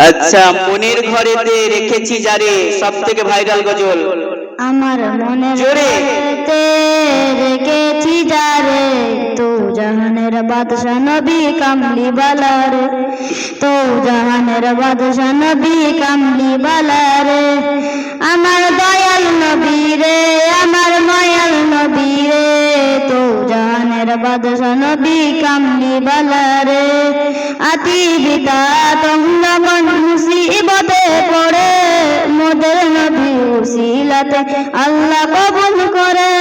আচ্ছা, মনের ঘরেতে রেখেছি যারে, সব থেকে ভাইরাল গজল। আমার মনের জোরে। ঘরেতে রেখেছি যারে, তো জাহানের বাদশা নবী কামলি বালারে, তো জাহানের বাদশা নবী কামলি বালারে। আমার দয়াল নবী রে, আমার মায়াল নবী রে, তো জাহানের বাদশা নবী কামলি বালারে। আতি বিতা তঙ্গমন মুসিবতে পড়ে, মোদের নবী উসিলাতে আল্লাহ কবুল করে।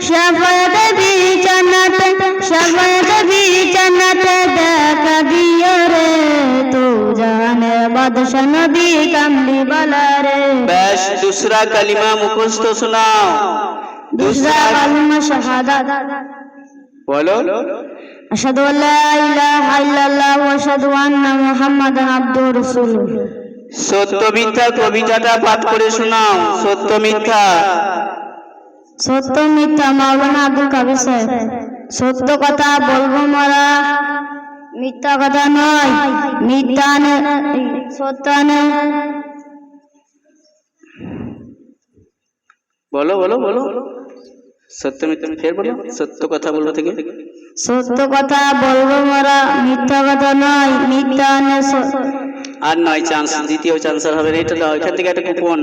শাফায়াত বি জান্নাতে, শাফায়াত বি জান্নাতে দেখা দিও রে, তো জাহানের বাদশা নবী কামলি বালারে। ব্যাস, दूसरा कलिमा मुखস্থ শোনাও। दूसरा कलमा शहादत। বলো। अशहदु अल्ला इलाहा इल्लल्लाह व अशहदु अन्ना मुहम्मदान अब्दुहु रसूलुहु। সত্য মিথ্যা কবিতাটা পাঠ করে শোনাও। সত্য মিথ্যা। সত্য মিথ্যা মাওলানা আব্দুল কাদের সাহেব। সত্য কথা বলবো মোরা, মিথ্যা কথা নয়। মিথ্যা সত্য বলো বলো বলো। সত্য মিথ্যা ফের বলো। সত্য কথা বলবো থেকে। সত্য কথা বলবো মোরা, মিথ্যা কথা নয়। মিথ্যা আর নয় চান্স, দ্বিতীয় চান্স আর হবে না। এটা দাও, এখান থেকে একটা কুপন।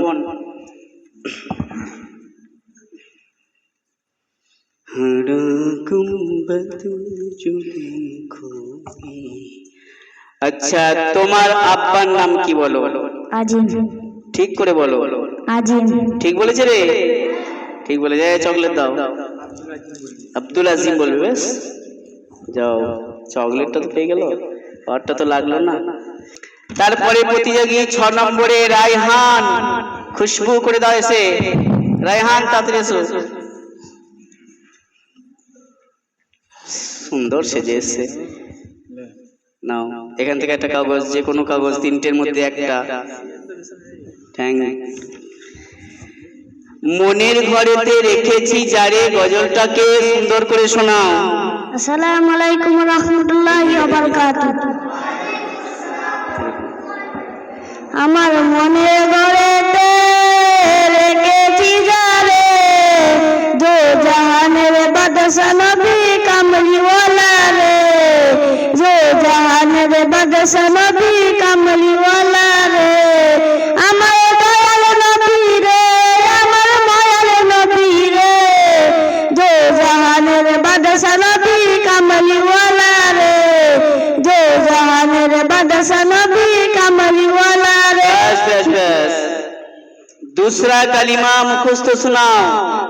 আচ্ছা, তোমার আব্বার নাম কি বলো? আজিম। ঠিক করে বলো। আজিম। ঠিক বলেছে রে, ঠিক বলে যায়। চকলেট দাও। আব্দুল আজিম বলবে। বেশ, যাও, চকলেটটা তো পেয়ে গেল, পাওয়ারটা তো লাগলো না। তারপরে প্রতিযোগী 6 নম্বরে রায়হান। খুশবু করে দাও এসে। রায়হান তাড়াতাড়ি এসো। সুন্দর সেজে এসছে। নাও, এখান থেকে একটা কাগজ, যে কোনো কাগজ, 3টের মধ্যে একটা। থ্যাংক। মনের ঘরেতে রেখেছি যারে, গজলটাকে সুন্দর করে শোনাও। আসসালামু আলাইকুম ওয়া রাহমাতুল্লাহি ওয়া বারাকাতুহু। আমার মনের ঘরেতে রেখেছি যারে, দো জাহানের বাদশা নবী কামলি ওয়ালা রে, দো জাহানের বাদশা নবী কামলি ওয়ালা রে। আমার দয়াল নবী রে, আমার মায়াল নবী রে, দো জাহানের বাদশা নবী কামলি ওয়ালা রে, দো জাহানের বাদশা নবী কামলি ওয়ালা রে। बस बस बस। दूसरा कलिमा मुखस्त सुनाओ।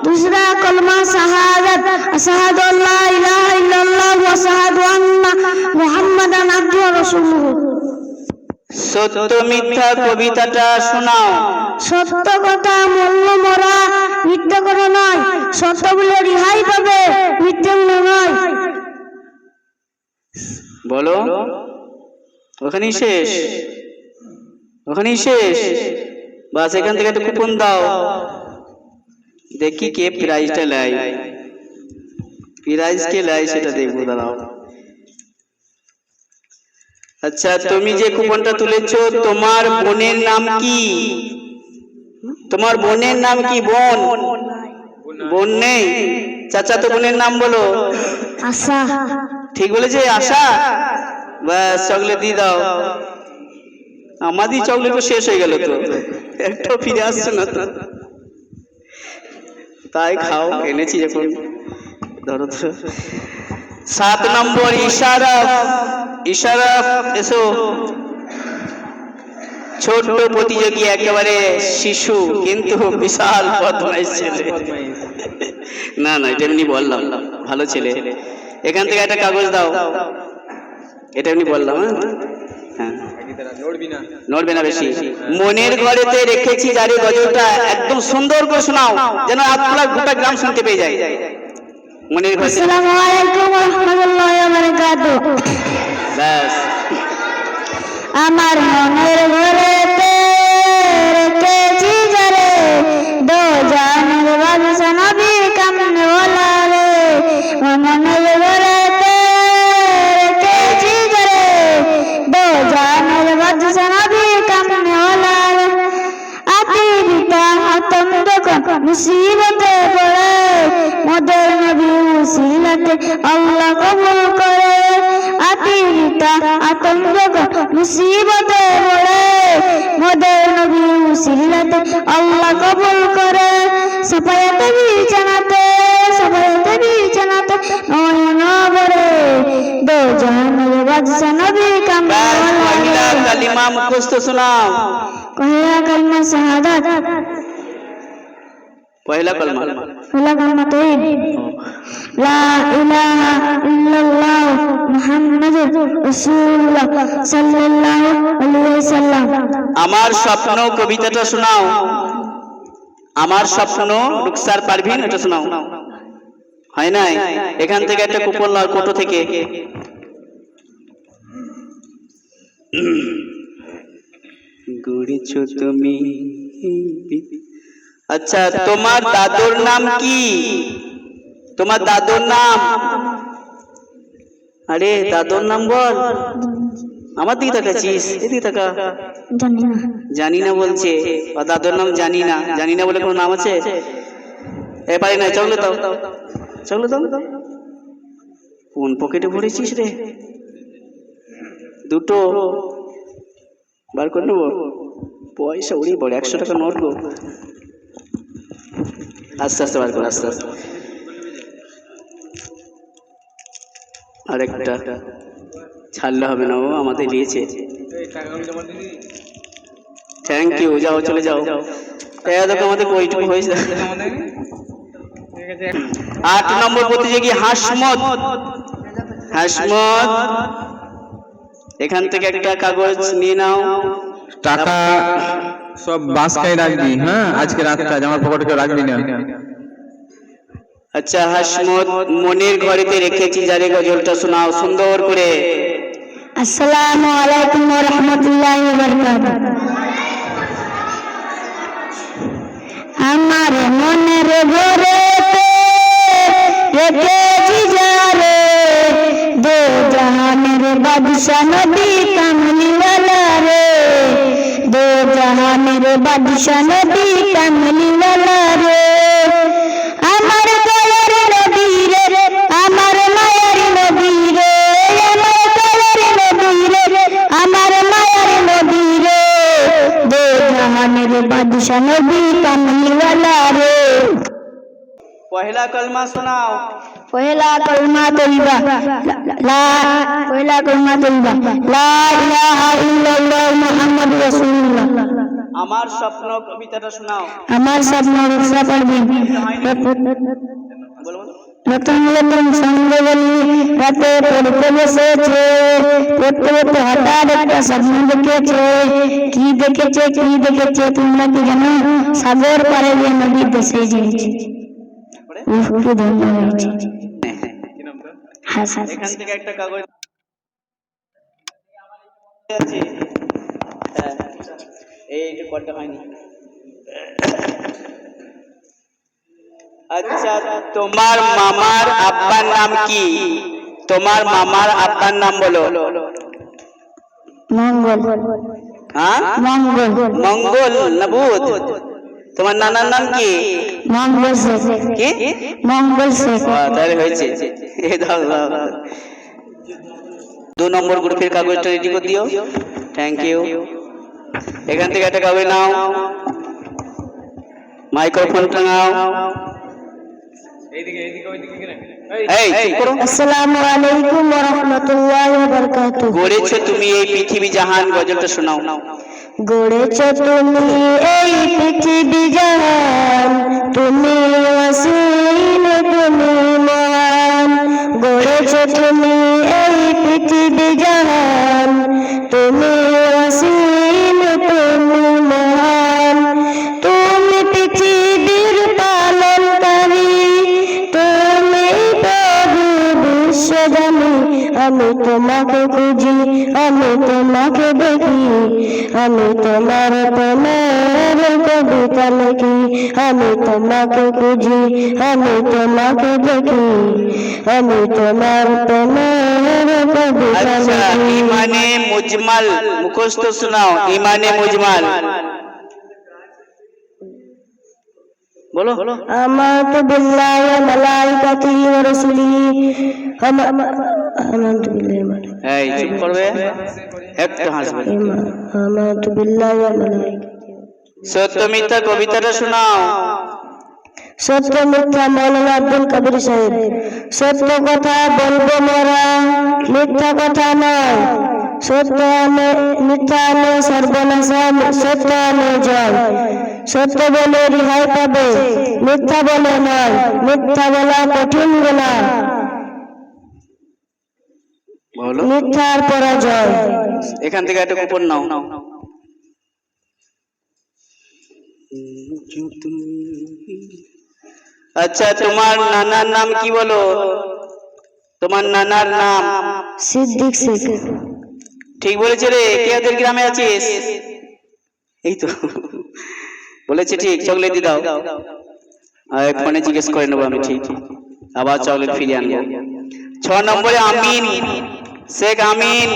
दूसरा कलमा शहादत। अशहदु अल्ला इलाहा इल्लल्लाह व अशहदु अन्ना मुहम्मदान अब्दुहु रसूलुहु। সত্য মিথ্যা কবিতাটা শোনাও। সত্য কথা বলবো মোরা, মিথ্যা কথা নয়। সত্য বলে রিহাই পাবে, মিথ্যা বলে নয়। বলো। ওখানেই শেষ, ওখানেই শেষ। বাস, এখান থেকে একটা কুপন দাও। দেখি কে প্রাইজটা লাই। প্রাইজ কে লাই সেটা দেখবো, দাঁড়াও। আচ্ছা, তুমি যে কুপনটা তুলেছো, তোমার বোনের নাম কি? তোমার বোনের নাম কি? বোন? বোন নেই। চাচা তো বোনের নাম বলো। আশা। ঠিক বলেছে, আশা। বাস, চকলেট দিয়ে দাও। আমাদের চকলেট শেষ হয়ে গেল তো, একটা ফিরে আসছে না তো। তাই খাও, এনেছি যখন। ধরো তো। 7 নম্বর ইশারাফ। ইশারাফ এসো। ছোট্ট প্রতিযোগী, একেবারে শিশু, কিন্তু বিশাল বদমাইশ ছেলে। না না, এটা এমনি বললাম, ভালো ছেলে। এখান থেকে একটা কাগজ দাও। এটা এমনি বললাম। হ্যাঁ, নড়বে না বেশি। মনের ঘরেতে রেখেছি যারে, গজলটা একদম সুন্দর করে শোনাও, যেন আপনার গোটা গ্রাম শুনতে পেয়ে যায়। মনের ঘরে। আসসালামু আলাইকুম ওয়া রাহমাতুল্লাহি ওয়া বারাকাতুহু। ব্যাস। আমার মনের ঘরেতে রেখেছি যারে, দো জাহানের বাদশা নবী কামলি ওয়ালা রে। মনের ঘরেতে রেখেছি যারে, দো জাহানের বাদশা নবী মুসিবতে পড়ে মোদের নবী উসিলাতে আল্লাহ কবুল করে আতিরিতা আতঙ্ক মুসিবতে পড়ে মোদের নবী উসিলাতে আল্লাহ কবুল করে সাফায়াতে বিছানাতে নয়ন ভরে দো জাহানের বাদশা নবী পয়লা কালিমা মুখস্থ শোনাও। পয়লা কালিমা শাহাদাত পয়লা কালিমা তাওহীদ লা ইলাহা ইল্লাল্লাহ মুহাম্মাদুর রাসূলুল্লাহ সাল্লাল্লাহু আলাইহি ওয়াসাল্লাম। আমার স্বপ্ন কবিতাটা শোনাও। আমার স্বপ্ন রুকসার পারভিন, এটা শোনাও। হয় নাই? এখান থেকে একটা কুপন লয় কোটো থেকে। গড়েছো তুমি। আচ্ছা, তোমার দাদুর নাম কি? তোমার দাদুর নাম? আরে দাদুর নাম বল। আমার দিকে তাকাচ্ছিস? এদিকে তাকা। জানি না। জানি না বলছে। দাদুর নাম জানি না। জানি না বলে কোনো নাম আছে? এ পারি না, চকলেট দাও, চকলেট দাও। কোন পকেটে ভরেছিস রে? দুটো বার করে নেবো। পয়সা উড়িয়ে পড়ে, 100 টাকা নোট গো। আস্তে আস্তে বার করে, আস্তে আস্তে। আরেকটা ছাড়লে হবে না, ও আমাদের দিয়েছে। থ্যাংক ইউ, যাও চলে যাও। দেখো আমাদের কইটুকু হয়েছে। 8 নম্বর প্রতিযোগী হাসমত। হাসমত, এখান থেকে একটা কাগজ নিয়ে নাও। টাকা সব বাসকাই রাখবি, হ্যাঁ? আজকে রাতটা আমার পকেটে কেউ রাখবি না। আচ্ছা হাসমত, মনের ঘরেতে রেখেছি যারে গজলটা শোনাও সুন্দর করে। আসসালামু আলাইকুম ওয়া রাহমাতুল্লাহি ওয়া বারাকাতুহু। আমার মনের ঘরেতে রেখেছি যারে দো জাহানের বাদশা নবী কামলিওয়ালা রে, দো জাহানের বাদশা নবী কামলিওয়ালা রে। আমার দয়ার নবী রে, আমার মায়ার নবী রে, আমার দয়ার নবী রে, আমার মায়ার নবী রে, দো জাহানের বাদশা নবী কামলিওয়ালা রে। পহেলা কলমা শোনাও। পহেলা কলমা তৈবা পহেলা কলমা তৈবা লা ইলাহা ইল্লাল্লাহ মুহাম্মাদুর রাসূলুল্লাহ। আমার স্বপ্ন কবিতাটা শোনাও। আমার স্বপ্ন রক্ষা করবেন বলো। নতুন নতুন সঙ্গবলি রাতে পড়তে বসেছে, পড়তে পড়তে হঠাৎ একটা স্বপ্ন দেখেছে। কি দেখেছে তোমরা কি জানো? সাগর পাড়ে যে নদীর দেশে গিয়েছে, খুব ধন্য হয়েছে। এখান থেকে একটা কাগজ আছে। হ্যাঁ, এই যে কলটা হয়নি। আচ্ছা, তোমার মামার আব্বার নাম কি? তোমার মামার আব্বার নাম বলো। মঙ্গল। হ্যাঁ, মঙ্গল। মঙ্গল না বুধ? তোমার নানার নাম কি? মঙ্গল শেখ। কি? মঙ্গল শেখ। তাহলে হয়েছে। 2 নম্বর গ্রুপের কাগজটা রেডি করে দিও। Thank you. এখান থেকে একটা কাগজ নাও, মাইক্রোফোনটা নাও। এই চুপ করো। আসসালামু আলাইকুম ওয়া রাহমাতুল্লাহি ওয়া বারাকাতুহু। গড়েছো তুমি এই পৃথিবী জাহান, গজলটা শোনাও। গড়েছো তুমি এই পৃথিবী জাহান, তুমি অসীম তুমি মহান। গড়েছো তুমি এই পৃথিবী জাহান, তুমি অসীম তুমি মহান। তুমি পৃথিবীর পালনকারী, তুমি প্রভু বিশ্বজানি। আমি তোমাকে খুঁজি, আমি তোমাকে দেখি, আমি তোমার প্রেমের কবিতা লিখি। আমি তোমাকে খুঁজি, আমি তোমাকে দেখি, আমি তোমার প্রেমের কবিতা আচ্ছা, লিখি। ইমানে মুজমাল মুখস্থ শোনাও। ইমানে মুজমাল বলো। আমানতু বিল্লাহি ওয়া মালাইকাতিহি ওয়া রাসূলিহি আমানতু বিল্লাহি ওয়া এই চুপ করবে, একটু হাসবে। আমানতু বিল্লাহি ওয়া মালাইকাতিহি। সত্য মিথ্যা কবিতাটা শোনাও। সত্য মিথ্যা মৌলানা আব্দুল কবির সাহেব। সত্য কথা বলবো মোরা, মিথ্যা কথা নয়। সত্য আনে মিথ্যা আনে সর্বনাশা, সত্য আনে জয়। সত্য বলে রেহাই পাবে, মিথ্যা বলে নয়। মিথ্যা বলা কঠিন বলা, বলো। মিথ্যার পরাজয়। এখান থেকে একটা কুপন নাও। আচ্ছা, তোমার নানার নাম কি বলো? তোমার নানার নাম? সিদ্দিক শেখ। ঠিক বলেছে রে। কে ওদের গ্রামে আছিস? এই তো বলেছে ঠিক। চকলেট দিয়ে দাও। আর ফোনে জিজ্ঞেস করে নেবো আমি। ঠিক, আবার চকলেট ফিরিয়ে আনবো। 6 নম্বরে আমিন, শেখ আমিন।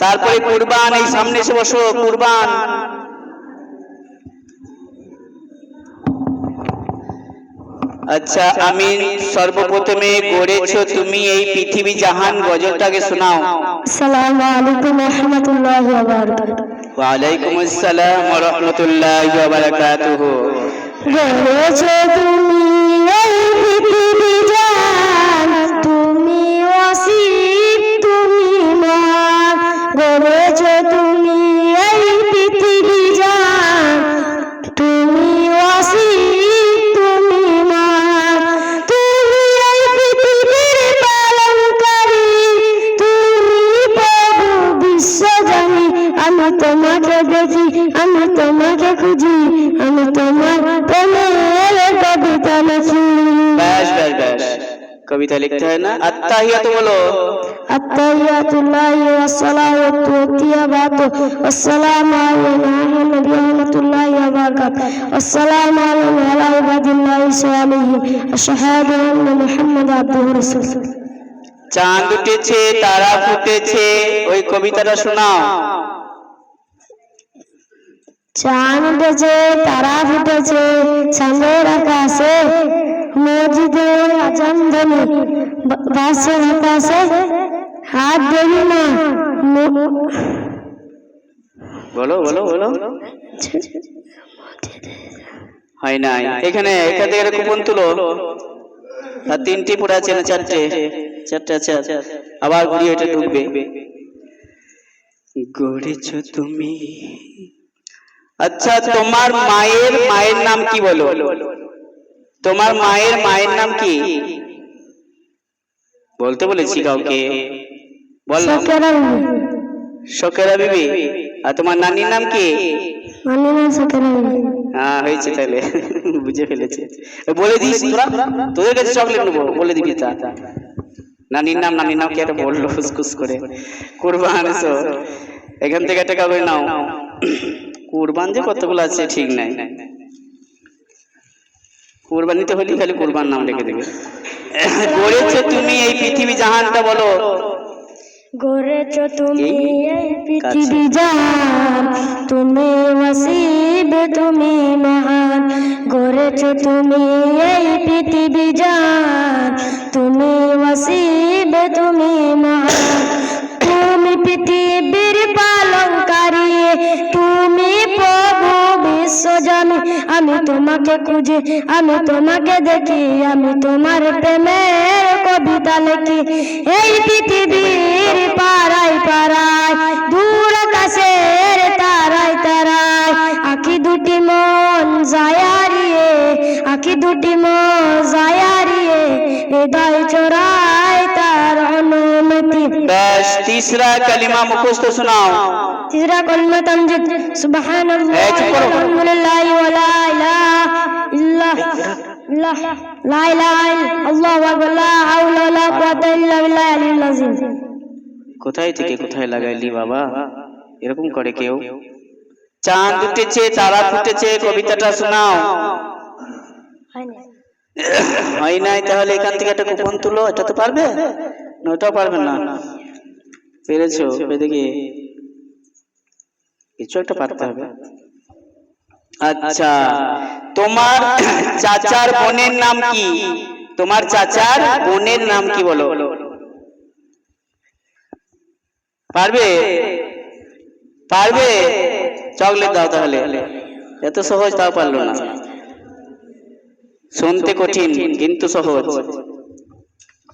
তারপরে কুরবান, এই সামনে এসে বসো। কুরবান। আচ্ছা আমিন, সর্বপ্রথমে গড়েছো তুমি এই পৃথিবী জাহান, গজলটাকে শোনাও। আসসালামু আলাইকুম ওয়া রাহমাতুল্লাহি ওয়া বারাকাতুহু। ওয়া আলাইকুম আসসালাম ওয়া রাহমাতুল্লাহি ওয়া বারাকাতুহু। গড়েছো তুমি এই পৃথিবী জাহান, তুমি ওয়াসিফ তুমি মহান। গড়েছো তুমি এই পৃথিবী জাহান, তুমি ওয়াসিফ তুমি মহান। তুমি এই পৃথিবীর পালনকারী, তুমি প্রভু বিশ্বজানি। আমি তোমাকে দেখি, আমি তোমাকে খুঁজি, আমি তোমার প্রেমের কবিতা লিখি। ব্যাস ব্যাস ব্যাস, কবিতা লিখতে হয় না। আত্তাহিয়াতু বলো। আত্তাহিয়াতুল্লাহি ওয়াস সালাওয়াতু ওয়াত তিয়াবাতু ওয়াসসালামু আলাইকা আইয়ুহান নবী ওয়া রাহমাতুল্লাহি ওয়া বারাকাতুহু ওয়াসসালামু আলাইনা ওয়া আলা ইবাদিল্লাহি সালিহিন আশহাদু আন্না মুহাম্মাদান আবদুহু ওয়া রাসূলুহু। চাঁদ উঠেছে, তারা ফুটেছে, ওই কবিতাটা শোনাও। চাঁদ উঠেছে, তারা ফুটেছে, চাঁদের আকাশে, মসজিদে আজান ধ্বনি ভাসছে আকাশে। হাত দেখি না বলো বলো বলো। হয় নাই। এখানে এখান থেকে একটা কুপন তুলো। আর 3টি পড়ে আছে না? 4টে। আচ্ছা, আবার ঘুরিয়ে এটা ঢুকবে। গড়েছো তুমি। আচ্ছা, তোমার মায়ের মায়ের নাম কি বলো? তোমার মায়ের মায়ের নাম কি? বলতে বলেছি কাউকে? বললাম শকেরা বিবি। আর তোমার নানির নাম কি? হ্যাঁ, হয়েছে তাহলে। বুঝে ফেলেছে। বলে দিস তোরা, তোদের কাছে চকলেট নেবো, বলে দিবি তা। নানির নাম কি একটা বললো ফুসকুস করে। কুরবান এসো, এখান থেকে একটা কাগজ নাও। কুরবান যে কতগুলো আছে ঠিক নাই। কুরবানিতে হলে খালি কুরবান নাম রেখে দেবে। গড়েছো তুমি এই পৃথিবী জাহানটা বলো। গড়েছো তুমি এই পৃথিবী জাহান, তুমি ওয়াসিফ তুমি মহান। গড়েছো তুমি এই পৃথিবী জাহান, তুমি ওয়াসিফ তুমি মহান। তুমি পৃথিবীর পালনকারী, তুমি প্রভু বিশ্বজানি। আমি তোমাকে খুঁজি, আমি তোমাকে দেখি, আমি তোমার প্রেমের কবিতা লিখি। এই পৃথিবীর পাড়ায় পাড়ায়, দূর আকাশের তারায় তারায়, আঁখি দুটি মন যায় হারিয়ে, আঁখি দুটি মন যায় হারিয়ে, হৃদয় চোরায় তার অনুমতি। ব্যাস, তিসরা কালিমা মুখস্থ শোনাও। तीसरा कलमा तमजीद सुबहानल्लाह अल्हम्दुलिल्लाह व ला इलाहा इल्लल्लाह ला इलाहा इल्लल्लाहु अकबर ला हाওলা ওয়ালা কুওয়াতা ইল্লা বিল্লাহ আলিল আযীম। কোথায় থেকে কোথায় লাগাইলি বাবা? এরকম করে কেউ? চাঁদ উঠেছে, তারা ফুটেছে, কবিতাটা শোনাও। হয় নাই। তাহলে এখান থেকে একটা কুপন তুলো। এটা তো পারবে না? ওটাও পারবে না? পেরেছো? দেখি কিছু একটা পারতে হবে। আচ্ছা, তোমার চাচার বোনের নাম কি? তোমার চাচার বোনের নাম কি বলো? পারবে? পারবে? চকলেট দাও তাহলে। এত সহজ তাও পারলো না। শুনতে কঠিন কিন্তু সহজ।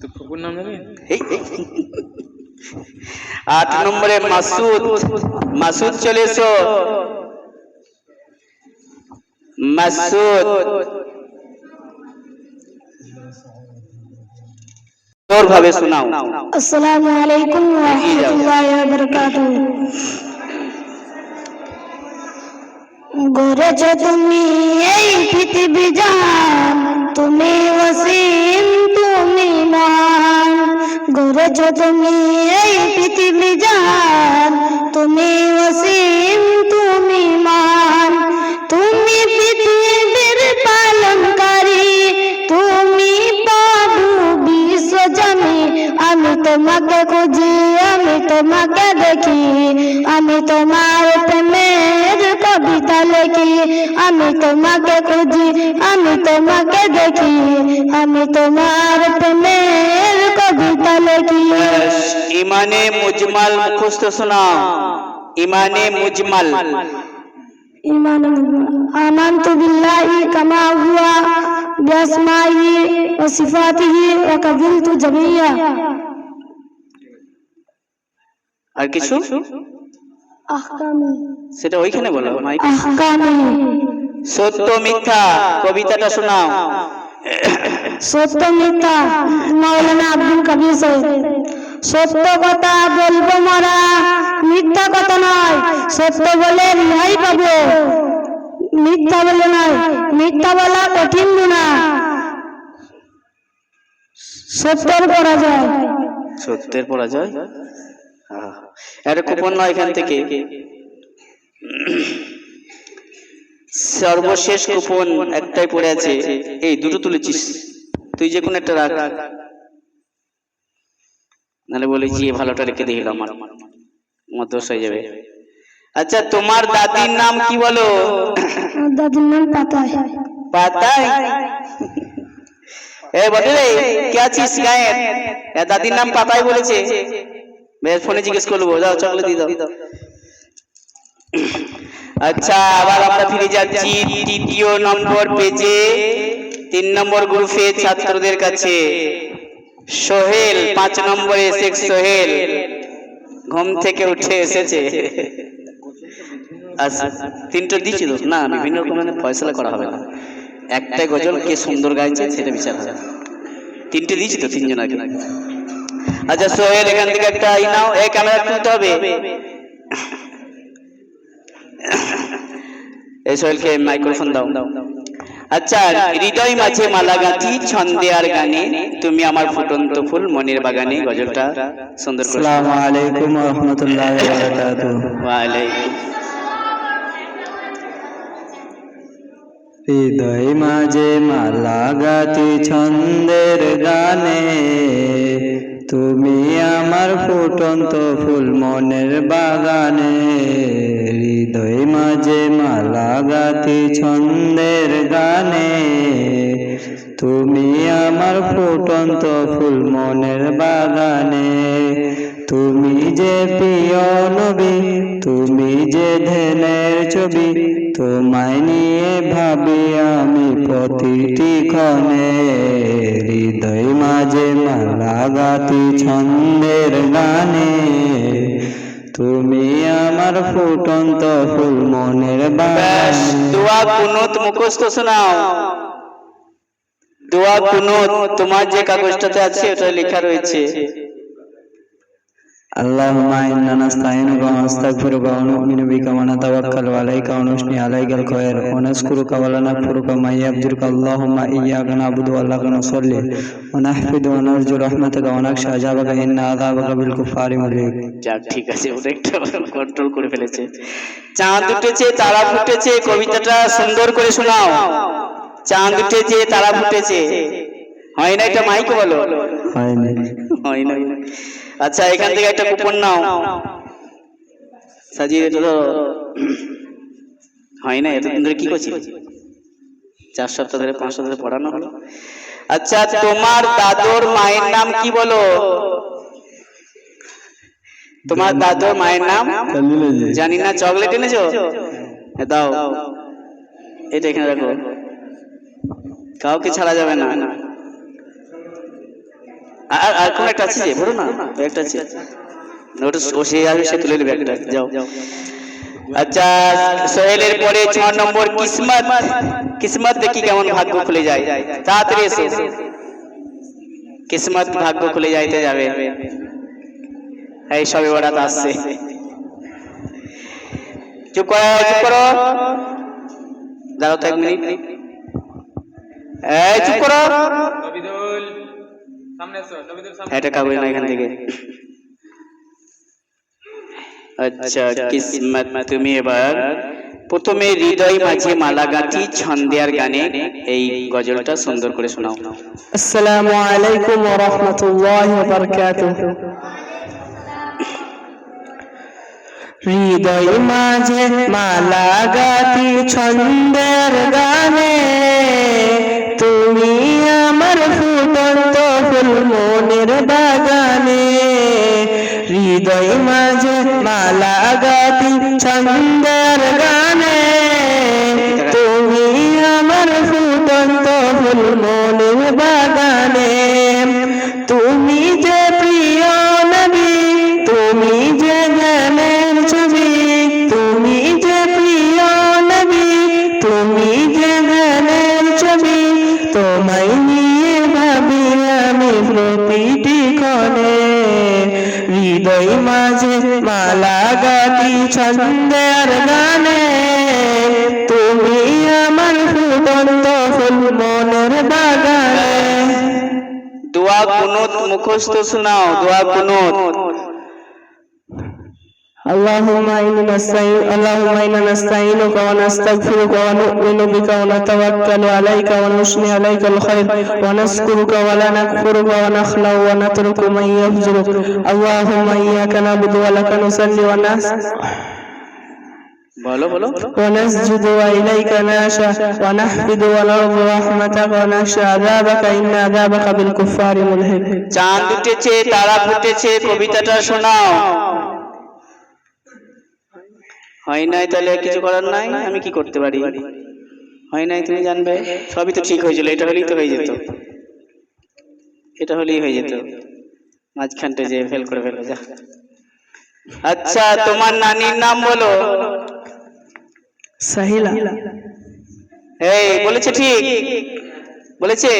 তো ফুপুর নাম জানি? 8 নম্বরে মাসুদ। মাসুদ চলে এসো। মাসুদ তোর ভাবে শোনাও। আসসালামু আলাইকুম ওয়া রাহমাতুল্লাহি ওয়া বারাকাতুহু। গড়েছ তুমি এই পৃথিবী জান, তুমি অসীম তুমি মহান। গড়েছ তুমি এই পৃথিবী জান, তুমি অসীম তুমি মহান। তুমি পৃথিবীর পালনকারী, তুমি প্রভু বিশ্বজনী। আমি তোমাকে খুঁজি, আমি তোমাকে দেখি, আমি তোমার প্রেমের কবিতা লেখি। আমি তোমাকে খুঁজি, আমি তোমাকে দেখি, আমি তোমার প্রেমের কবিতা লেখি। ইমানে মুজমাল মুখস্থ শোনাও। ইমানে মুজমাল। ঈমান আমানতু বিল্লাহি কামা হুয়া বিআসমাইহি ওয়া সিফাতিহি ওয়া কাবিলতু জামিয়া। আর কিছু আহকামি সেটা ওইখানে বলো। মাইক। আহকামি। সত্য মিথ্যা কবিতাটা শোনাও। সত্য মিথ্যা মাওলানা আব্দুল কবির সাহেব। সত্য কথা বলবো মোরা, মিথ্যা কথা নয়। সত্য বলে রেহাই পাবো, মিথ্যা বলে নয়। মিথ্যা বলা কঠিন গুনাহ, সত্যের পরাজয়। সত্যের পরাজয়। একটা কুপন নয় এখান থেকে। সর্বশেষ কুপন একটাই পড়ে আছে। এই দুটো তুলেছিস, তুই যে কোনো একটা রাখ, নাহলে বলি যে ভালোটা রেখে দিয়ে আমার দোষ হয়ে যাবে। আচ্ছা, তোমার দাদির নাম কি বলো? দাদির নাম পাতায়। পাতাই। এ বটে রে, কে আছিস গায়ের? দাদির নাম পাতাই বলেছে। বেশ, ফোনে জিজ্ঞেস করবো। যাও চকলেট দিয়ে দাও। আচ্ছা, আবার আমরা ফিরে যাচ্ছি 3 নম্বর পেজে, 3 নম্বর গ্রুপে ছাত্রদের কাছে। সোহেল 5 নম্বরে, শেখ সোহেল ঘুম থেকে উঠে এসেছে। আচ্ছা, 3টা দিচ্ছি তো না, বিভিন্ন রকমের ফয়সলা করা হবে না। একটাই গজল কে সুন্দর গাইছে সেটা বিচার হবে। 3টে দিচ্ছি তো, 3 জন আগে। আচ্ছা সোহেল, এখান থেকে একটা আই নাও। এই ক্যামেরা তুলতে হবে। এই সোহেলকে মাইক্রোফোন দাও। আচ্ছা, হৃদয় মাঝে মালা গাঁথি ছন্দে আর গানে, তুমি আমার ফুটন্ত ফুল মনের বাগানে। গজলটা সুন্দর করে। আসসালামু আলাইকুম ওয়া রাহমাতুল্লাহি ওয়া বারাকাতুহু। ওয়া আলাইকুম। হৃদয় মাঝে মালা গাঁথি ছন্দের গানে, তুমি আমার ফুটন্ত ফুল মনের বাগানে। হৃদয় মাঝে মালা গাঁথি ছন্দের গানে, তুমি আমার ফুটন্ত ফুল মনের বাগানে। তুমি যে প্রিয় নবী, তুমি যে ধ্যানের ছবি, তোমায় নিয়ে ভাবি আমি প্রতিটি ক্ষণে। হৃদয় মাঝে মালা গাঁথি ছন্দের গানে, তুমি আমার ফুটন্ত ফুল মনের বাগানে। দোয়া কুনুত মুখস্থ শোনাও। দোয়া কুনুত তোমার যে কাগজটাতে আছে ওটা লেখা রয়েছে। اللهم إنا نستعينك ونستغفرك ونؤمن بك ونتوكل عليك ونثني عليك الخير ونشكرك ولا نكفرك ما يبدلك اللهم إياك نعبد وإياك نصلي ونحفظ ونرجو رحمتك ونخشى عذابك إن عذابك بالكفار مليك। যাক, ঠিক আছে, ওটা একটু কন্ট্রোল করে ফেলেছে। চাঁদ উঠেছে তারা ফুটেছে কবিতাটা সুন্দর করে শোনাও। চাঁদ উঠেছে তারা ফুটেছে, হয় না? এটা মাইকে বলো। হয় না। আচ্ছা, এখান থেকে একটা কুপন নাও। সাজিয়ে এটা ধরো। হয় না? এতদিন ধরে কি করছি? 4 সপ্তাহ ধরে 5 সপ্তাহ ধরে পড়ানো হলো। আচ্ছা, তোমার দাদুর মায়ের নাম কি বলো? তোমার দাদুর মায়ের নাম জানি না। চকলেট এনেছো? দাও, এটা এখানে রাখো, কাউকে ছাড়া যাবে না। আর কোন একটা আছে যে বলো না, একটা আছে ওটা সে আসবে, সে তুলে নেবে একটা। যাও। আচ্ছা, সোহেলের পরে 6 নম্বর কিসমত। কিসমত দেখি কেমন ভাগ্য খুলে যায়। তাড়াতাড়ি এসো, কিসমত ভাগ্য খুলে যাইতে যাবে। এই সবে বরাত আসছে। চুপ করো, চুপ করো, দাঁড়াও তো 1 মিনিট। এই চুপ করো, নবিদুল সামনে এসো, নবিদুল সামনে। এটা কাগজ না এখান থেকে। আচ্ছা, কিসমত তুমি এবার প্রথমে হৃদয় মাঝে মালা গাঁথি ছন্দের গানে এই গজলটা সুন্দর করে শোনাও। আসসালামু আলাইকুম ওয়া রাহমাতুল্লাহি ওয়া বারাকাতুহু। হৃদয় মাঝে মালা গাঁথি ছন্দের গানে, তুমি আমার ফুটন্ত ফুল মনের বাগানে। হৃদয় মাঝে মালা গাঁথি ছন্দের গানে, তুমি আমার ফুটন্ত ফুল মনের বাগানে। তুমি যে প্রিয় নবী, তুমি যে জ্ঞানের ছবি, তুমি যে প্রিয় নবী, তুমি যে জ্ঞানের ছবি। তোমায় নিয়ে ভাবি আমি প্রতিটি ক্ষণে। হৃদয় মাঝে মালা গাঁথি ছন্দের গানে, তুমি আমার ফুটন্ত ফুল মনের বাগানে। দোয়া কুনুত মুখস্থ শোনাও, দোয়া কুনুত। اللهم إنا نستعينك ونستغفرك ونؤمن بك ونتوكل عليك ونثني عليك الخير ونشكرك ولا نكفرك ونخلع ونترك من يفجرك. اللهم إياك نعبد ولك نصلي বলো বলো। ونسجد وإليك نشأ ونحمد ونرجو رحمتك ونخشى عذابك إن عذابك بالكفار ملحق. চাঁদ উঠেছে, তারা ফুটেছে, কবিতাটা শোনাও। হয় নাই তাহলে কিছু করার নাই, আমি কি করতে পারি? হয় নাই তুমি জানবে, সবই তো ঠিক হয়েছিল। এটা হলেই তো হয়ে যেত, এটা হলেই হয়ে যেত। মাঝখানটা যে ফেল করে ফেলো যা। আচ্ছা, তোমার নানির নাম বলো। সাহিলা। এই বলেছে, ঠিক বলেছে,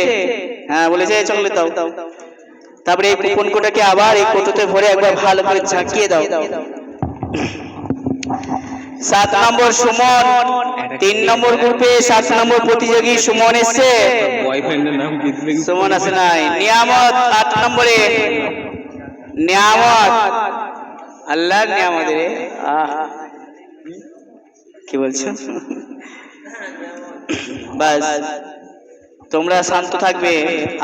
হ্যাঁ বলেছে। চকলেট দাও। তারপরে এই কুপন কোটাকে আবার এই কৌটোতে ভরে একবার ভালো করে ঝাঁকিয়ে দাও। 7 নম্বর সুমন, 3 নম্বর গ্রুপে 7 নম্বর প্রতিযোগী সুমন এসছে। বয়ফ্রেন্ডের নাম কি দিলে? সুমন আসে নাই। নিয়ামত 8 নম্বরে, নিয়ামত আল্লাহর নিয়ামত রে। কি বলছো? বাস তোমরা শান্ত থাকবে,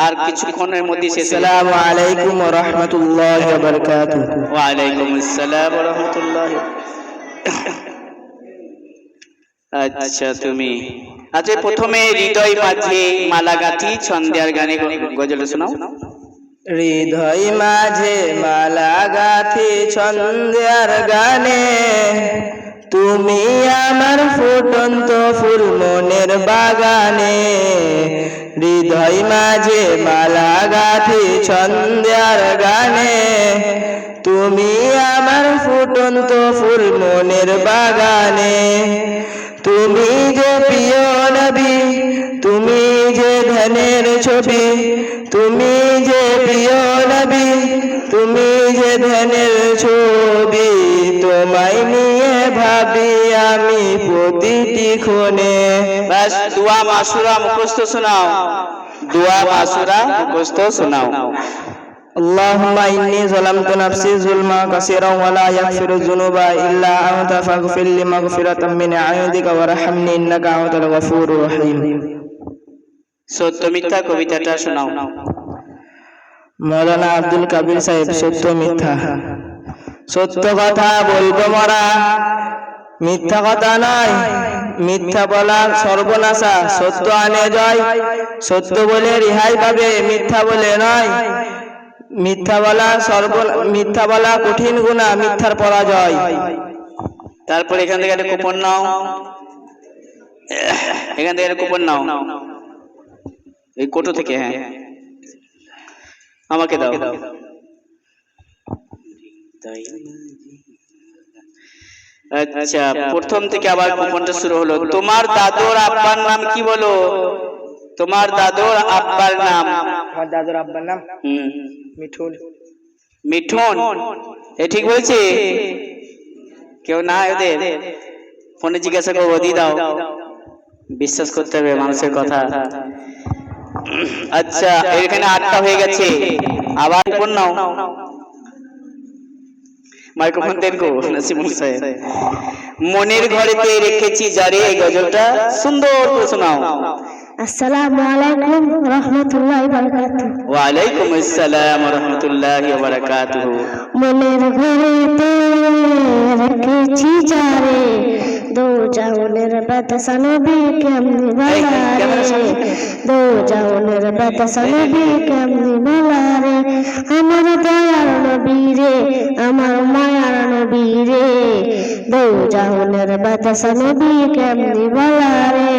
আর কিছুক্ষণের মধ্যে শেষ। আসসালামু আলাইকুম ওয়া রাহমাতুল্লাহি ওয়া বারাকাতুহু। ওয়া আলাইকুম আসসালাম ওয়া রাহমাতুল্লাহ। আচ্ছা তুমি, আচ্ছা প্রথমে হৃদয় মাঝে মালা গাঁথি ছন্দের গানে গজল শোনাও। হৃদয় মাঝে মালা গাঁথি ছন্দের গানে, তুমি আমার ফুটন্ত ফুল মনের বাগানে। হৃদয় মাঝে মালা গাঁথি ছন্দের গানে, তুমি আমার ফুটন্ত ফুল মনের বাগানে। তুমি যে প্রিয় নবী, তুমি যে ধ্যানের ছবি, তুমি যে প্রিয় নবী, তুমি যে ধ্যানের ছবি। তোমায় নিয়ে ভাবি আমি প্রতিটি ক্ষণে। বাস দোয়া মাসুরা মুখস্থ শোনাও, দোয়া মাসুরা মুখস্থ শোনাও। اللهم إني ظلمت نفسي ظلما كثيرا ولا يغفر الذنوب إلا أنت فاغفر لي مغفرة من عندك وارحمني إنك أنت الغفور الرحيم. সত্য মিথ্যা কবিতাটা শোনাও। মৌলানা আব্দুল কাবির সাহেব। সত্য মিথ্যা। সত্য কথা বলবো মরা, মিথ্যা কথা নয়। মিথ্যা বলা সর্বনাশা, সত্য আনে জয়, সত্য বলে রেহাই পাবে, মিথ্যা বলে নয়। মিথ্যা বলা কঠিন গুনাহ, মিথ্যার পরাজয়। তারপর এখান থেকে একটা কুপন নাও, এখান থেকে একটা কুপন নাও, এই কোটো থেকে। হ্যাঁ, আমাকে দাও। আচ্ছা, প্রথম থেকে আবার কুপনটা শুরু হলো। তোমার দাদুর আব্বার নাম কি বলো? তোমার দাদুর আব্বার নাম? আমার দাদুর আব্বার নাম মিঠুন। মিঠুন, এ ঠিক বলছে? কেউ না ওদের ফোনে জিজ্ঞাসা করবো, দিয়ে দাও, বিশ্বাস করতে হবে মানুষের কথা। আচ্ছা, এখানে 8টা হয়ে গেছে, আবার ফোন নাও, মাইক্রোফোন দেন গো নাসিমুল সাহেব। মনের ঘরেতে রেখেছি যারে, এই গজলটা সুন্দর করে শোনাও। আসসালামু আলাইকুম রহমতুল্লাহি ওয়া বারাকাতুহু। ওয়া আলাইকুম আসসালাম ওয়া রাহমাতুল্লাহি ওয়া বারাকাতুহু। মনের ঘরেতে রেখেছি যারে, দো জাউনের বাদশা নবী কেমনি বালারে, দো জাউনের বাদশা নবী কেমনি বালারে, আমার দয়ার নবী রে, আমার মায়ার নবী রে, দো জাউনের বাদশা নবী কেমনি বালারে,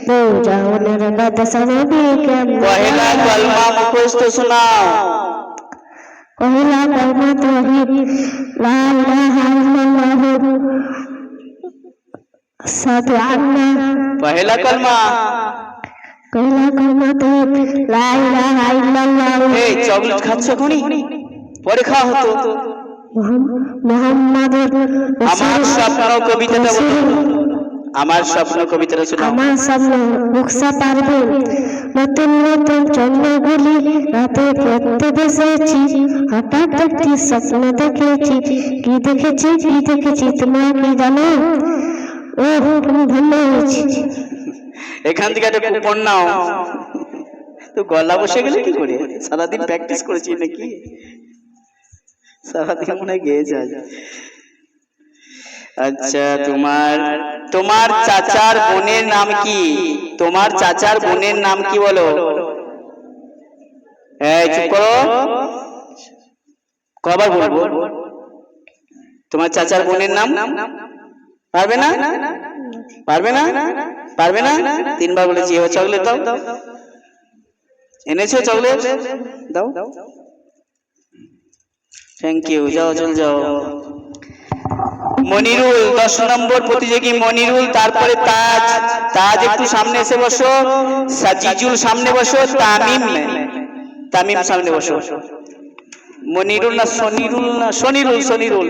দো জাউনের বাদশা নবী কেমনি পহেলা কলমা মুখস্থ শোনাও। পহেলা কলমা তাওহীদ, লা ইলাহা ইল্লাল্লাহ, আশহাদু আন্না। পহেলা কলমা, পহেলা কলমা তাওহীদ, লা ইলাহা ইল্লাল্লাহ। এই চকলেট খাচ্ছ কোনি? পরে খাওয়া হতো। মুহাম্মাদুর আমার স্বপ্ন কবিতাটা বলো, আমার স্বপ্ন কবিতাটা শোনাও। আমার সামনে মুখসা পারবে, নতুন নতুন চন্দ্রগুলি রাতে পড়তে বসেছি, হঠাৎ একটি স্বপ্ন দেখেছি। কি দেখেছি, কি দেখেছি তোমরা কি জানো? ও তুমি ধন্য হয়েছি। এখান থেকে একটা কুপন নাও। তো গলা বসে গেলে কি করে? সারাদিন প্র্যাকটিস করেছি নাকি? সারাদিন মনে হয় গেয়ে যায়। আচ্ছা, তোমার চাচার বোনের নাম কি? তোমার চাচার বোনের নাম কি বলো? এই চুপ করো, কবার বলবো? তোমার চাচার বোনের নাম পারবে না? পারবে না? পারবে না? 3বার বলেছি। এবার চকলেট দাও। এনেছো চকলেট? দাও। থ্যাংক ইউ, যাও চল যাও। মনিরুল 10 নম্বর প্রতিযোগী মনিরুল, তারপরে তাজ। তাজ একটু সামনে এসে বসো, সাজিজুল সামনে বসো, তামিম সামনে বসো। মনিরুল না সনিরুল, না সনিরুল, সনিরুল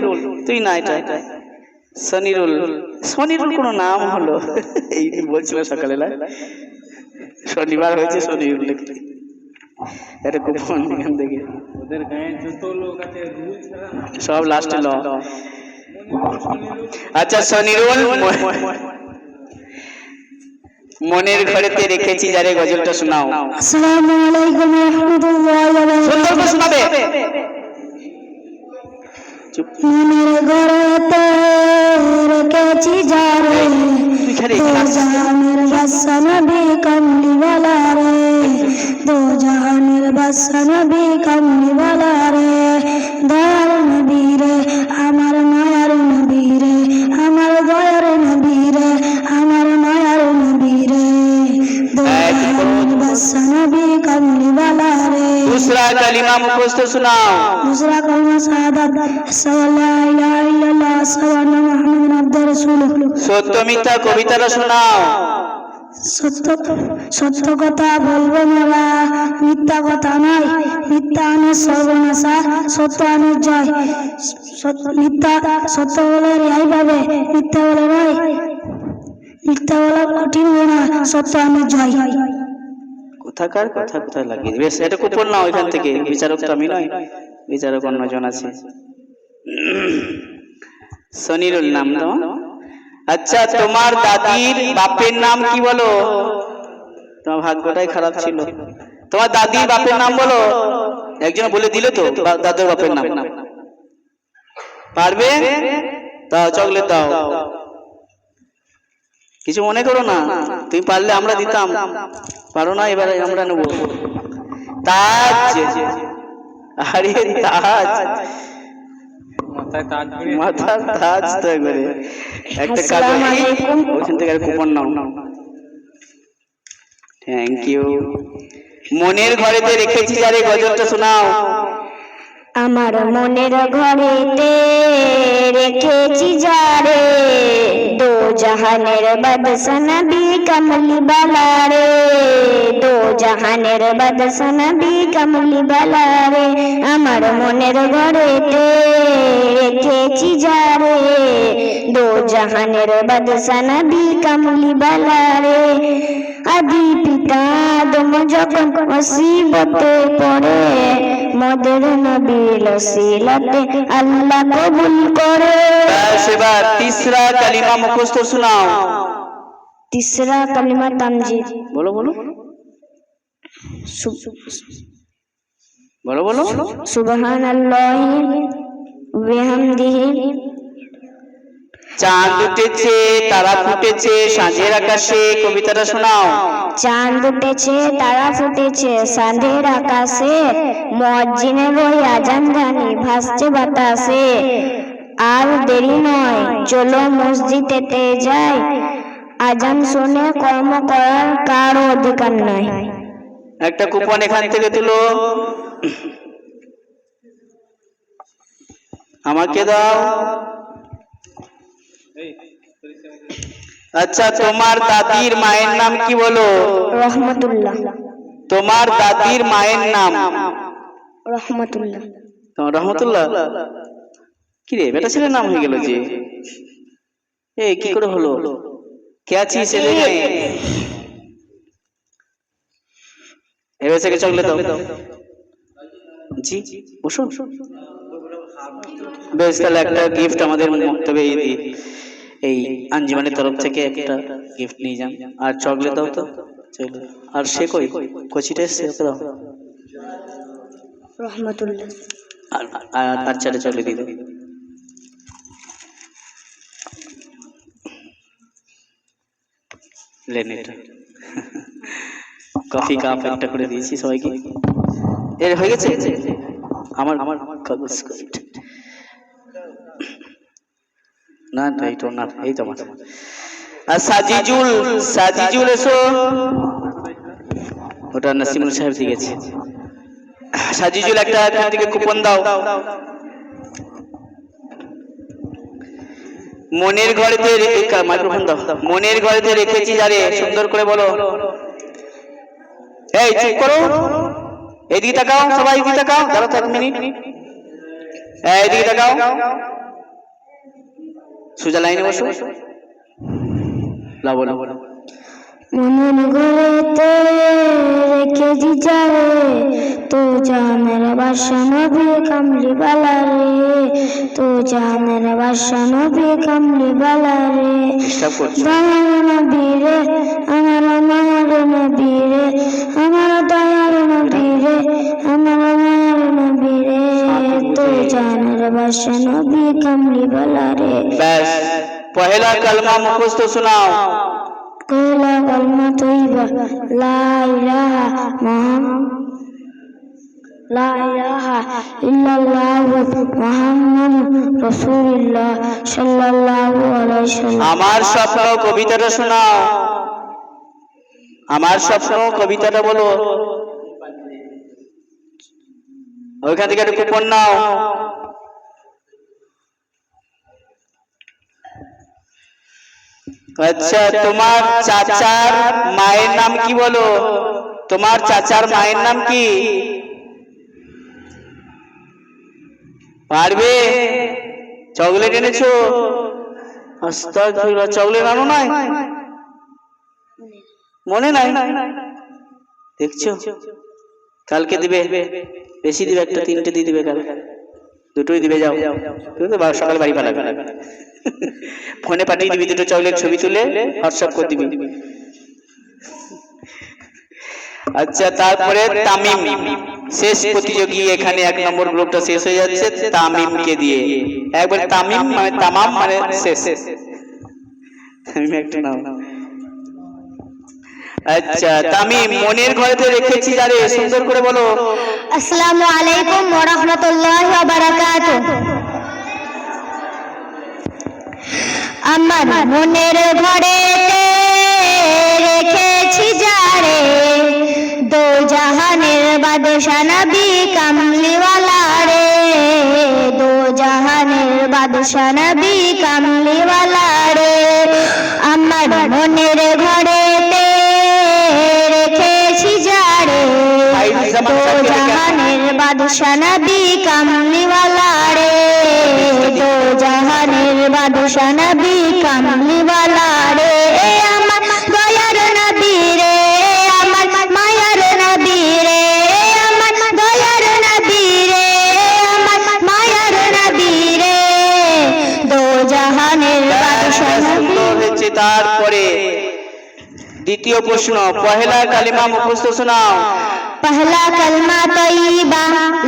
তুই না, এটা সনিরুল। সনিরুল কোন নাম হলো? এই বলছিল সকালে, না শনিবার হয়েছে সনিরুল লিখতে। এটা কুপন এখান থেকে ওদের গায়ে যত লোক আছে রুল ছাড়া না। সব লাস্টে ল। আচ্ছা, সনিরুল মনের ঘরেতে রেখেছি যারে, গজলটা শোনাও। আসসালামু আলাইকুম রাহমাতুল্লাহি ওয়া সুন্দর করে শোনাবে। চুপ, মনের ঘরেতে রেখেছি যারে, তুই খালি দো জাহানের বাদশা নবী কামলি ওয়ালা রে, দো জাহানের বাদশা নবী কামলি ওয়ালা রে, দয়ার নবী রে, আমার মায়ার নবী রে, আমার দয়ার নবী রে, আমার মায়ার নবী রে, দো জাহানের বাদশা নবী কামলি ওয়ালা রে। दूसरा कलिमा मुखস্থ শোনাও। दूसरा कलमा शहादत, ला इलाहा इल्लल्लाह, सल्लल्लाहु मुहम्मदुर अब्दुर रसूलुह। সত্য মিথ্যা কবিতাটা শোনাও। সত্য কথা বলবো মোরা, মিথ্যা কথা নয়, মিথ্যা আনে সর্বনাশা, সত্য আনে জয়। সত্য বলে রেহাই পাবে, মিথ্যা বলে নয়, মিথ্যা বলা কঠিন না, সত্য আনে জয়। কোথাকার কথা কোথায় লাগিয়ে দিবে? এটা কুপন নাও এখান থেকে। বিচারক তো আমি নয়, বিচারক অন্যজন আছে। সনিরুল নাম দাও। আচ্ছা, তোমার দাদির বাপের নাম কি বলো? তোমার ভাগ্যটাই খারাপ ছিল। তোমার দাদির বাপের নাম বলো। একজন বলে দিল তো দাদুর বাপের নাম। পারবে? দাও চকলেট দাও। কিছু মনে করো না, তুমি পারলে আমরা দিতাম, পারো না এবারে আমরা নেবো। তাজ, আরে তাজ, মাথায় তাজ জড়িয়ে মাথার তাজ তো একবারে একটা কাগজ, আসসালামু আলাইকুম। ওইখান থেকে একটা কুপন নাও। Thank you. মনের ঘরেতে রেখেছি যারে, গজলটা শোনাও। আমার মনের ঘরেতে রেখেছি যারে, দো জাহানের বাদশা নবী কমলি বালা রে, দো জাহানের বাদশা নবী কমলি বালা রে। আমার মনের ঘরেতে রেখেছি যারে, দো জাহানের বাদশা নবী কমলি বালা রে। আদি পিতা আদম যখন মুসিবতে পড়ে, মদের নবীর ওসিলাতে আল্লাহ কবুল করে। ব্যাস, এবার তিসরা কালিমা মুখস্থ শোনাও। তিসরা কালিমা তামজিদ। বলো বলো বলো বলো। সুবহানাল্লাহি বিহামদিহি। চাঁদ উঠেছে, তারা ফুটেছে সাঁঝের আকাশে, কবিতাটা শোনাও। চাঁদ উঠেছে, তারা ফুটেছে সাঁঝের আকাশে, মুয়াজ্জিনের ওই আজান ধ্বনি ভাসছে বাতাসে। আর দেরি নয়, চলো মসজিদেতে যাই, আজান শুনে কর্ম করার কারো অধিকার নাই। একটা কুপন এখান থেকে তুলো, আমাকে দাও। আচ্ছা, তোমার দাদির মায়ের নাম কি বলো? রহমতুল্লাহ। তোমার দাদির মায়ের নাম? রহমতুল্লাহ। তোমার রহমতুল্লাহ। কি রে, বেটা ছেলের নাম হয়ে গেল যে, এই কি করে হলো? কে আছিস এ জায়গায়? এবার থেকে চকলেট দাও। জি বসো। বেশ, তাহলে একটা গিফট আমাদের মক্তবে এই আঞ্জুমানের তরফ থেকে একটা গিফট নিয়ে যান। আর চকলেট দাও তো, চলো। আর সে কই, কচিটা এসছে, ওকে দাও। রহমতুল্লাহ। আর চারটে চকলেট দিয়ে দাও। লেন এটা, কফি কাপ একটা করে দিয়েছি সবাইকে। এর হয়ে গেছে আমার কাগজ না, এই তো না, এই তো আমার। আর সাজিজুল, সাজিজুল এসো। ওটা নাসিমুল সাহেব দিয়ে গেছে। সাজিজুল একটা এখান থেকে কুপন দাও। মনের ঘরেতে, মাইক্রোফোন দাও। মনের ঘরেতে রেখেছি যারে, সুন্দর করে বলো। এই চুপ করো, এইদিকে তাকাও, সবাই এইদিকে তাকাও। দাঁড়াও তো 1 মিনিট, এইদিকে তাকাও, সোজা লাইনে বসো। লাও বলো। মনের ঘরেতে রেখেছি যারে, তো জানের বাদশা নবী কমলি বালা রে, তো জানের বাদশা নবী কমলি বালা রে। ডিস্টার্ব করছো। দয়ার নবী রে, আমার মায়ার নবী রে, আমার দয়ার নবী রে, আমার মায়ার নবী রে, তো জানের বাদশা নবী কমলি বালা রে। ব্যাস, পহেলা কালমা মুখস্থ শোনাও। পহেলা কালমা তৈবা, লা ইলাহা লা ইলাহা ইল্লাল্লাহু মুহাম্মাদুর রাসূলুল্লাহ সাল্লাল্লাহু আলাইহি ওয়াসাল্লাম। আমার স্বপ্ন কবিতাটা শোনাও। আমার স্বপ্ন কবিতাটা বলো। ওইখান থেকে একটা কুপন নাও। আচ্ছা, তোমার চাচার মায়ের নাম কি বলো? তোমার চাচার মায়ের নাম কি? পারবে? চকলেট এনেছো? আস্তাগফিরুল্লাহ, চকলেট আনো নাই? মনে নাই? দেখছো, কালকে দিবে, বেশি দিবে, একটা 3টে দিয়ে দিবে, কাল 2টোই দিবে। যাও, তুমি তো সকালে বাড়ি পালাবে, ফোনে পাঠিয়ে দিবি 2টো চকলেট, ছবি তুলে হোয়াটসঅ্যাপ করে দিবি। আচ্ছা, তারপরে তামিম, শেষ প্রতিযোগী। এখানে 1 নম্বর গ্রুপটা শেষ হয়ে যাচ্ছে তামিমকে দিয়ে। একবার তামিম মানে তামাম মানে শেষ। তামিম একটা নাম। আচ্ছা, তা আমি মনের ঘরেতে রেখেছি যারে, সুন্দর করে বলো। আসসালামু আলাইকুম ওয়া রাহমাতুল্লাহি ওয়া বারাকাতুহু। আমার মনের ঘরে রেখেছি যারে, দো জাহানের বাদশা নবী কামলিওয়ালা রে, দো জাহানের বাদশা নবী কামলিওয়ালা রে। আমার মনের ঘরে রেখেছি যারে, দো জাহানের বাদশা নবী কামলিওয়ালা রে, দো জাহানের বাদশা নবী কামলিওয়ালা রে। আমার দয়ার নবী রে, আমার মায়ার নবী রে, আমার দয়ার নবী রে, আমার মায়ার নবী রে, দো জাহানের বাদশা নবী। সুন্দর হয়েছে। তারপরে দ্বিতীয় প্রশ্ন, পহেলা কালিমা মুখস্থ শোনাও। पहला कलमा तय्यबा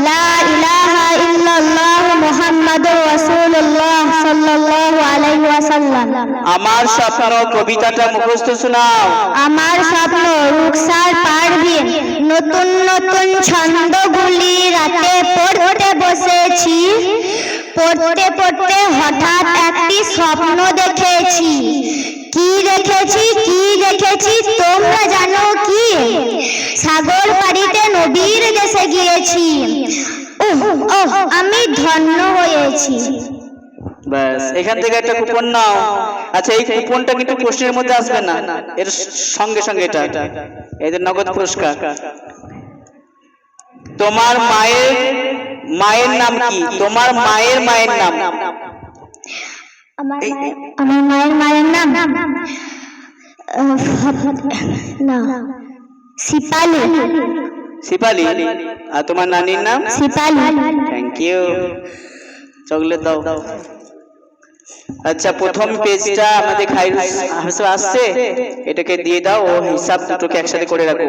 ला इलाहा इल्लल्लाह मुहम्मदुर रासूलुल्लाह सल्लल्लाहु अलैहि ওয়াসাল্লাম। আমার স্বপ্ন কবিতাটা মুখস্থ শোনাও। আমার স্বপ্ন রুকসার পারভিন, নতুন নতুন ছন্দগুলি রাতে পড়তে বসেছি, পড়তে পড়তে হঠাৎ একটি স্বপ্ন দেখেছি। কি দেখেছি কি দেখেছি তোমরা জানো কি? সাগর পাড়িতে নবীর দেশে গিয়েছি, ওহ ওহ আমি ধন্য হয়েছি। ব্যাস, এখান থেকে একটা কুপন নাও। আচ্ছা, এই কুপনটা কিন্তু প্রশ্নের মধ্যে আসবে না, এর সঙ্গে সঙ্গে এটা এদের নগদ পুরস্কার। তোমার মায়ের নাম কি? তোমার মায়ের নাম। আমার মায়ের নাম না সিপালি। সিপালি। আর তোমার নানির নাম? সিপালি। Thank you. চকলেট দাও। আচ্ছা, প্রথম পেজটা আমাদের হিসাব আসছে, এটাকে দিয়ে দাও। ও হিসাব দুটোকে একসাথে করে রাখো।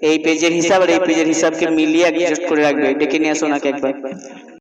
এই পেজের হিসাব আর এই পেজের হিসাবকে মিলিয়ে অ্যাডজাস্ট করে রাখবে। ডেকে নিয়ে আসো নাকি একবার।